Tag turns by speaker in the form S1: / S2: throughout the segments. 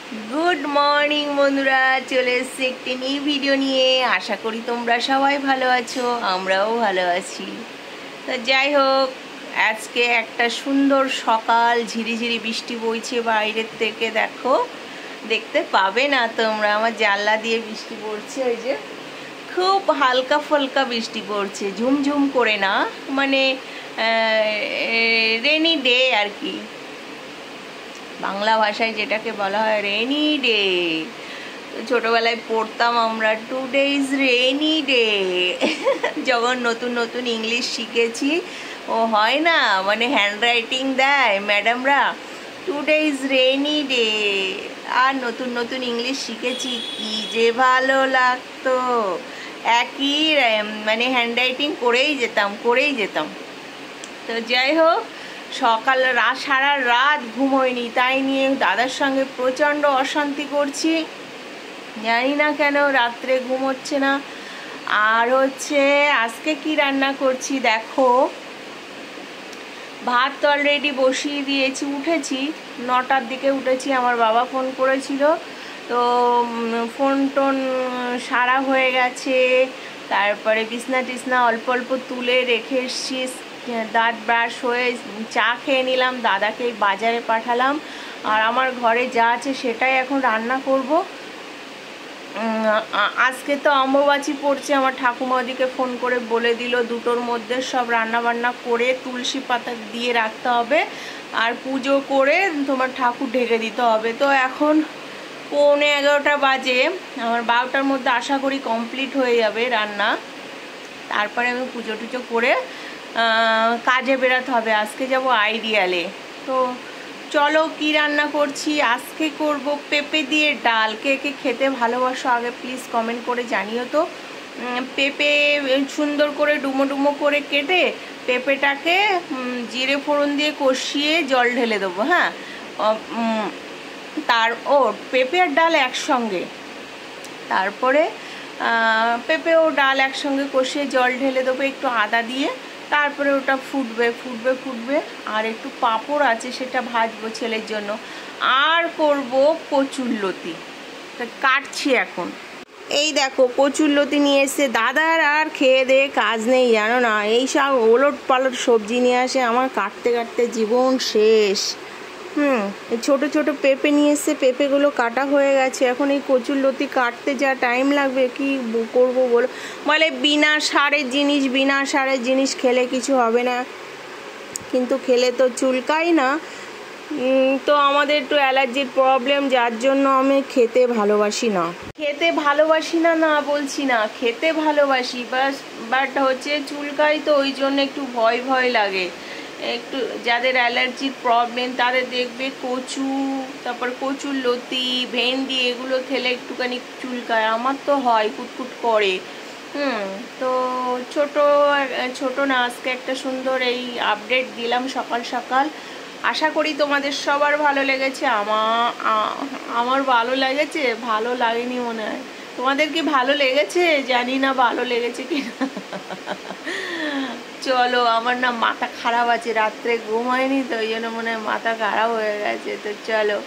S1: Good morning বন্ধুরা, চলে এসেছি একটি নিউ ভিডিও নিয়ে। আশা করি তোমরা সবাই ভালো আছো, আমরাও ভালো আছি। তো যাই হোক, আজকে একটা সুন্দর সকাল, ঝিরিঝিরি বৃষ্টি বইছে বাইরের থেকে। দেখো, দেখতে পাবে না তোমরা, আমার জানলা দিয়ে বৃষ্টি পড়ছে। ওই যে খুব হালকা ফুলকা বৃষ্টি পড়ছে, ঝুমঝুম করে না, মানে রেনি ডে আর কি, বাংলা ভাষায় যেটাকে বলা হয় রেনি ডে। ছোটবেলায় পড়তাম আমরা, টুডে ইজ রেনি ডে। যখন নতুন নতুন ইংলিশ শিখেছি, ও হয় না, মানে হ্যান্ড রাইটিং দেয় ম্যাডামরা, টুডে ইজ রেনি ডে। আর নতুন নতুন ইংলিশ শিখেছি, কি যে ভালো লাগতো। একই মানে হ্যান্ড রাইটিং করেই যেতাম। তো যাই হোক, সকাল সারা রাত ঘুম হয়নি, তাই নিয়ে দাদার সঙ্গে প্রচণ্ড অশান্তি করছি, জানি না কেন রাত্রে ঘুম হচ্ছে না। আর হচ্ছে আজকে কি রান্না করছি দেখো। ভাত তো অলরেডি বসিয়ে দিয়েছি, উঠেছি 9টার দিকে উঠেছি। আমার বাবা ফোন করেছিল, তো ফোন টোন সারা হয়ে গেছে। তারপরে বিছনা টিছনা অল্প অল্প তুলে রেখে এসছি, দাঁত ব্রাশ হয়ে চা খেয়ে নিলাম, দাদাকে বাজারে পাঠালাম। আর আমার ঘরে যা আছে সেটাই এখন রান্না করব। আজকে তো অম্বুবাচী পড়ছে, আমার ঠাকুমা ওদিকে ফোন করে বলে দিল 2টোর মধ্যে সব রান্না বান্না করে তুলসী পাতা দিয়ে রাখতে হবে, আর পুজো করে তোমার ঠাকুর ঢেকে দিতে হবে। তো এখন 11:45 বাজে, আমার 12টার মধ্যে আশা করি কমপ্লিট হয়ে যাবে রান্না। তারপরে আমি পুজো টুজো করে কাজে বেরাতে হবে। আজকে যাব আইডিয়ালে। তো চলো, কি রান্না করছি আজকে। করব পেঁপে দিয়ে ডাল। কে কে খেতে ভালোবাসো আগে প্লিজ কমেন্ট করে জানিও তো। পেঁপে সুন্দর করে ডুমো ডুমো করে কেটে পেঁপেটাকে জিরে ফোড়ন দিয়ে কষিয়ে জল ঢেলে দেবো। হ্যাঁ, পেঁপে আর ডাল একসঙ্গে। তারপরে পেঁপে ও ডাল একসঙ্গে কষিয়ে জল ঢেলে দেবো একটু আদা দিয়ে। তারপরে ওটা ফুটবে। আর একটু পাঁপড় আছে, সেটা ভাজবো ছেলের জন্য। আর করব কচুরলতি, তা কাটছি এখন। এই দেখো কচুরলতি নিয়ে এসছে দাদার। আর খেয়ে দেয়ে কাজ নেই জানো না, এই সব ওলট পালট সবজি নিয়ে আসে, আমার কাটতে কাটতে জীবন শেষ। এই ছোটো ছোটো পেঁপে নিয়ে এসছে, পেঁপেগুলো কাটা হয়ে গেছে। এখন এই কচুরলতি কাটতে যা টাইম লাগবে, কি করবো বলো। বলে বিনা সারের জিনিস খেলে কিছু হবে না, কিন্তু খেলে তো চুলকাই না। তো আমাদের একটু অ্যালার্জির প্রবলেম, যার জন্য আমি খেতে ভালোবাসি না। বলছি না, খেতে ভালোবাসি, বাট হচ্ছে চুলকাই, তো ওই জন্য একটু ভয় লাগে। একটু যাদের অ্যালার্জির প্রবলেম তাদের দেখবে কচু, তারপর কচুরলতি, ভেন্ডি এগুলো খেলে একটুখানি চুলকায়। আমার তো হয়, কুটকুট করে। তো ছোট না, আজকে একটা সুন্দর এই আপডেট দিলাম সকাল সকাল। আশা করি তোমাদের সবার ভালো লেগেছে। আমার ভালো লেগেছে, ভালো লাগেনি মনে হয়। তোমাদের কি ভালো লেগেছে জানি না, ভালো লেগেছে কি না। চলো, আমার না মাথা খারাপ আছে, রাত্রে ঘুম হয়নি, তো ওই জন্য মনে হয় মাথা খারাপ হয়ে গেছে। তো চলো,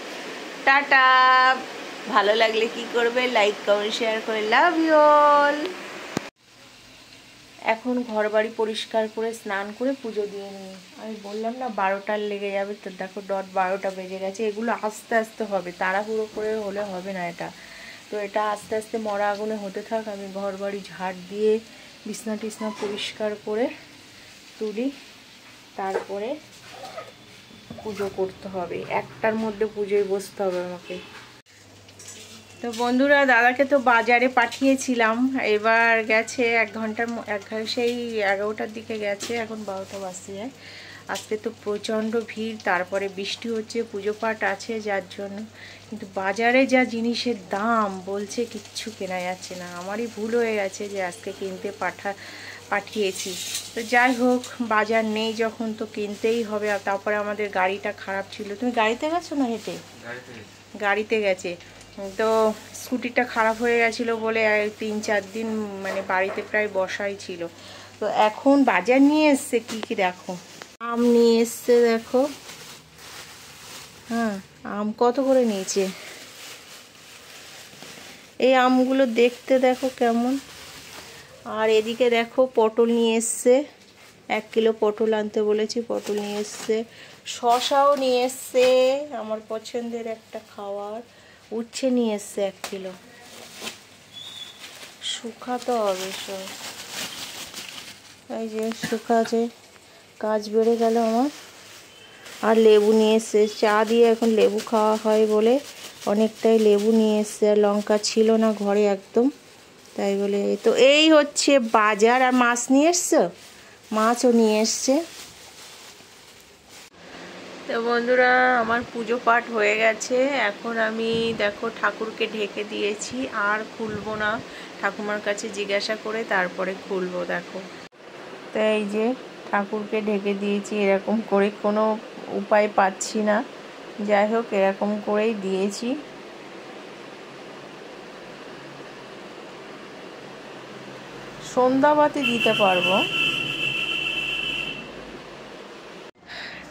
S1: টাটা। ভালো লাগলে কি করবে, লাইক কমেন্ট শেয়ার করে। Love you all. এখন ঘর বাড়ি পরিষ্কার করে স্নান করে পুজো দিয়ে নিই। আমি বললাম না 12টার লেগে যাবে, তো দেখো 12টা বেজে গেছে। এগুলো আস্তে আস্তে হবে, তাড়াহুড়ো করে হলে হবে না এটা। তো এটা আস্তে আস্তে মরা আগুনে হতে থাক, আমি ঘর বাড়ি ঝাড় দিয়ে বিছনা টিছনা পরিষ্কার করে তুলি। তারপরে পুজো করতে হবে, 1টার মধ্যে পুজোয় বসতে হবে আমাকে। তো বন্ধুরা, দাদাকে তো বাজারে পাঠিয়েছিলাম, এবার গেছে 1 ঘন্টার সেই 11টার দিকে গেছে, এখন 12টা বাজতে যায়। আজকে তো প্রচণ্ড ভিড়, তারপরে বৃষ্টি হচ্ছে, পুজো পাঠ আছে, যার জন্য। কিন্তু বাজারে যা জিনিসের দাম বলছে, কিচ্ছু কেনা যাচ্ছে না। আমারই ভুল হয়ে গেছে যে আজকে কিনতে পাঠিয়েছি। তো যাই হোক, বাজার নেই যখন তো কিনতেই হবে। আর তারপরে আমাদের গাড়িটা খারাপ ছিল। তুমি গাড়িতে গেছো না হেঁটে? গাড়িতে গেছে। তো স্কুটিটা খারাপ হয়ে গেছিলো বলে 3-4 দিন মানে বাড়িতে প্রায় বসাই ছিল। তো এখন বাজার নিয়ে এসছে কি দেখো, আম নিয়ে এসছে দেখো। হ্যাঁ, আম কত করে নিয়েছে? এই আমগুলো দেখতে দেখো কেমন। আর এদিকে দেখো পটল নিয়ে এসছে, 1 কিলো পটল আনতে বলেছি, পটল নিয়ে এসছে। শশাও নিয়ে এসছে, আমার পছন্দের একটা খাবার। উচ্ছে নিয়ে এসছে 1 কিলো, শুকাতে হবে সব। এই যে শুকাছে, কাজ বেড়ে গেল আমার। আর লেবু নিয়ে এসছে, চা দিয়ে এখন লেবু খাওয়া হয় বলে অনেকটাই লেবু নিয়ে এসছে। আর লঙ্কা ছিল না ঘরে একদম, তাই বলে। তো এই হচ্ছে বাজার। আর মাছ নিয়ে এসছো? মাছও নিয়ে এসছে। তো বন্ধুরা, আমার পুজো পাঠ হয়ে গেছে। এখন আমি দেখো ঠাকুরকে ঢেকে দিয়েছি, আর খুলবো না, ঠাকুমার কাছে জিজ্ঞাসা করে তারপরে খুলবো। দেখো, তো এই যে ঠাকুরকে ঢেকে দিয়েছি, এরকম করে কোনো উপায় পাচ্ছি না, যাই হোক এরকম করেই দিয়েছি। সন্ধ্যাবাতি দিতে পারবো।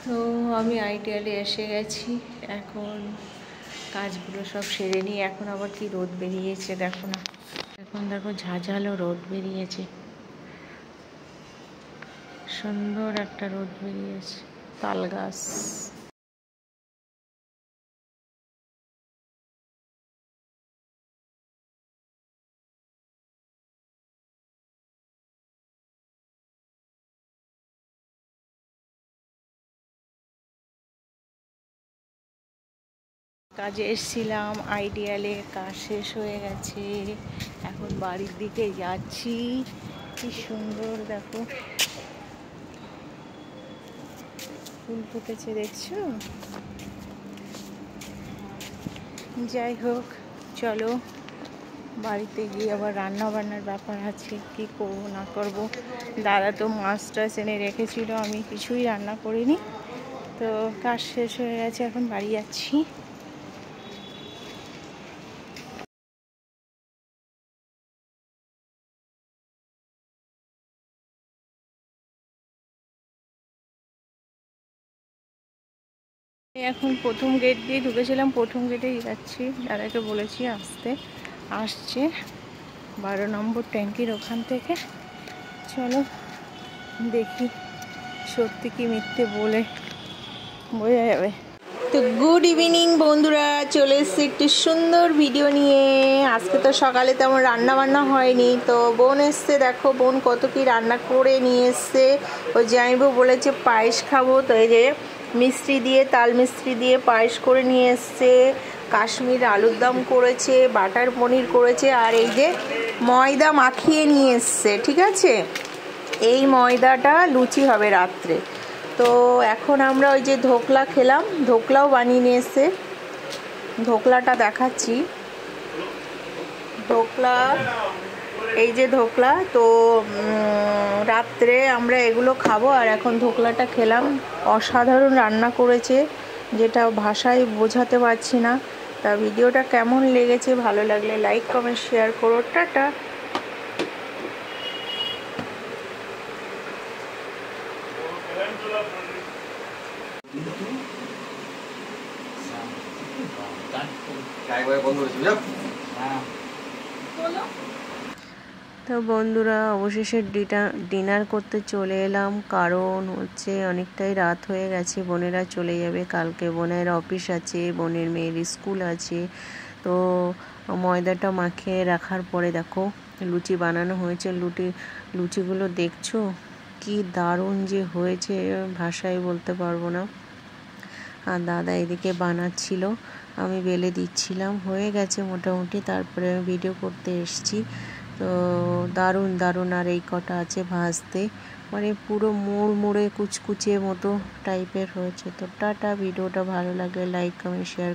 S1: তো আমি আইডিয়ালে এসে গেছি, এখন কাজগুলো সব সেরে নিই। এখন আবার কি রোদ বেরিয়েছে দেখো না, এখন দেখো ঝাঁঝালো রোদ বেরিয়েছে, সুন্দর একটা রোদ বেরিয়েছে। তাল গাছ। কাজে এসেছিলাম আইডিয়ালে, কাজ শেষ হয়ে গেছে, এখন বাড়ির দিকে যাচ্ছি। কি সুন্দর দেখো ফুল ফুটেছে, দেখছো? যাই হোক চলো, বাড়িতে গিয়ে আবার রান্না বান্নার ব্যাপার আছে, কি করব না করব। দাদা তো মাছ টাছ এনে রেখেছিল, আমি কিছুই রান্না করিনি। তো কাজ শেষ হয়ে গেছে, এখন বাড়ি যাচ্ছি। এখন প্রথম গেট দিয়ে ঢুকেছিলাম, প্রথম গেটেই যাচ্ছি। দাদাকে বলেছি আসতে, আসছে 12 নম্বর ট্যাঙ্কির ওখান থেকে। চলো দেখি সত্যি কি মিথ্যে বলে বোঝা যাবে। তো গুড ইভিনিং বন্ধুরা, চলে এসেছি একটি সুন্দর ভিডিও নিয়ে। আজকে তো সকালে তেমন রান্না বান্না হয়নি, তো বোন এসছে, দেখো বোন কত কি রান্না করে নিয়ে এসছে। ও জামাইবাবু বলেছে পায়েস খাবো, তো এই যে মিষ্টি দিয়ে, তাল মিষ্টি দিয়ে পায়েস করে নিয়ে এসছে। কাশ্মীর আলুর দম করেছে, বাটার পনির করেছে, আর এই যে ময়দা মাখিয়ে নিয়ে এসছে। ঠিক আছে, এই ময়দাটা লুচি হবে রাত্রে। তো এখন আমরা ওই যে ধোকলা খেলাম, ধোকলাও বানিয়ে নিয়ে এসছে, ধোকলাটা দেখাচ্ছি। ধোকলা, এই যে ধোকলা, তো রাত্রে আমরা এগুলো খাবো। আর এখন ধোকলাটা খেলাম, অসাধারণ রান্না করেছে, যেটা ভাষায় বোঝাতে পারছি না। তা ভিডিওটা কেমন লেগেছে, ভালো লাগলে লাইক কমেন্ট শেয়ার করো। টাটা। তো বন্ধুরা, অবশেষে ডিনার করতে চলে এলাম, কারণ হচ্ছে অনেকটাই রাত হয়ে গেছে। বোনেরা চলে যাবে কালকে, বোনের অফিস আছে, বোনের মেয়ের স্কুল আছে। তো ময়দাটা মাখিয়ে রাখার পরে দেখো লুচি বানানো হয়েছে। লুচিগুলো দেখছো কি দারুণ যে হয়েছে, ভাষায় বলতে পারবো না। আর দাদা এদিকে বানাচ্ছিল, আমি বেলে দিচ্ছিলাম, হয়ে গেছে মোটামুটি। তারপরে আমি ভিডিও করতে এসেছি। তো দারুণ দারুণ। আর এই কটা আছে ভাজতে, মানে পুরো মুড়মুড়ে কুচকুচে মতো টাইপের হয়েছে। তো টাটা, ভিডিওটা ভালো লাগলে লাইক কমেন্ট শেয়ার